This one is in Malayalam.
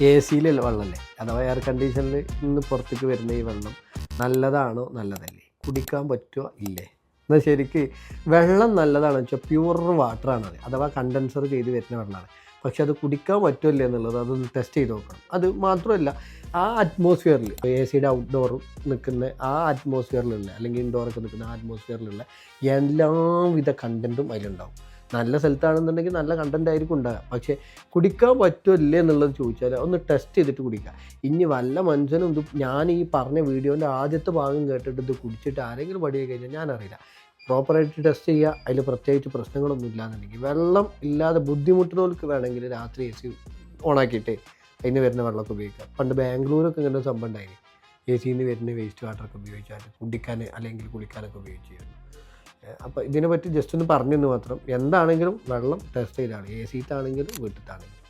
എ സിയിലുള്ള വെള്ളമല്ലേ, അഥവാ എയർ കണ്ടീഷനിൽ നിന്ന് പുറത്തേക്ക് വരുന്ന ഈ വെള്ളം നല്ലതാണോ നല്ലതല്ലേ, കുടിക്കാൻ പറ്റുമോ ഇല്ലേ? എന്നാൽ ശരിക്ക് വെള്ളം നല്ലതാണെന്ന് വെച്ചാൽ പ്യൂർ വാട്ടറാണത്, അഥവാ കണ്ടൻസർ ചെയ്ത് വരുന്ന വെള്ളമാണ്. പക്ഷെ അത് കുടിക്കാൻ പറ്റുമല്ലേ എന്നുള്ളത് അതൊന്ന് ടെസ്റ്റ് ചെയ്ത് നോക്കണം. അത് മാത്രമല്ല, ആ അറ്റ്മോസ്ഫിയറിൽ എ സിയുടെ ഔട്ട്ഡോർ നിൽക്കുന്ന ആ അറ്റ്മോസ്ഫിയറിലുള്ള, അല്ലെങ്കിൽ ഇൻഡോറൊക്കെ നിൽക്കുന്ന ആ അറ്റ്മോസ്ഫിയറിലുള്ള എല്ലാവിധ കണ്ടൻറ്റും അതിലുണ്ടാവും. നല്ല സ്ഥലത്താണെന്നുണ്ടെങ്കിൽ നല്ല കണ്ടൻ്റ് ആയിരിക്കും ഉണ്ടാകുക. പക്ഷേ കുടിക്കാൻ പറ്റുമല്ലേ എന്നുള്ളത് ചോദിച്ചാൽ ഒന്ന് ടെസ്റ്റ് ചെയ്തിട്ട് കുടിക്കുക. ഇനി വല്ല മനുഷ്യനും ഇത് ഞാൻ ഈ പറഞ്ഞ വീഡിയോൻ്റെ ആദ്യത്തെ ഭാഗം കേട്ടിട്ട് ഇത് കുടിച്ചിട്ട് ആരെങ്കിലും പടിയായി കഴിഞ്ഞാൽ ഞാനറിയില്ല. പ്രോപ്പറായിട്ട് ടെസ്റ്റ് ചെയ്യുക. അതിൽ പ്രത്യേകിച്ച് പ്രശ്നങ്ങളൊന്നും ഇല്ലാന്നുണ്ടെങ്കിൽ, വെള്ളം ഇല്ലാതെ ബുദ്ധിമുട്ടുന്നവർക്ക് വേണമെങ്കിൽ രാത്രി എ സി ഓണാക്കിയിട്ട് അതിന് വരുന്ന വെള്ളമൊക്കെ ഉപയോഗിക്കാം. പണ്ട് ബാംഗ്ലൂരൊക്കെ ഇങ്ങനെ ഒരു സംഭവം ഉണ്ടായിരുന്നു. എ സിയിൽ നിന്ന് വരുന്ന വേസ്റ്റ് വാട്ടറൊക്കെ ഉപയോഗിച്ചാൽ കുടിക്കാൻ അല്ലെങ്കിൽ കുളിക്കാനൊക്കെ ഉപയോഗിച്ചിരുന്നു. അപ്പോൾ ഇതിനെപ്പറ്റി ജസ്റ്റ് ഒന്ന് പറഞ്ഞു മാത്രം. എന്താണെങ്കിലും വെള്ളം ടെസ്റ്റ് ചെയ്താണ്, എ സിയിലാണെങ്കിലും വീട്ടിലാണെങ്കിലും.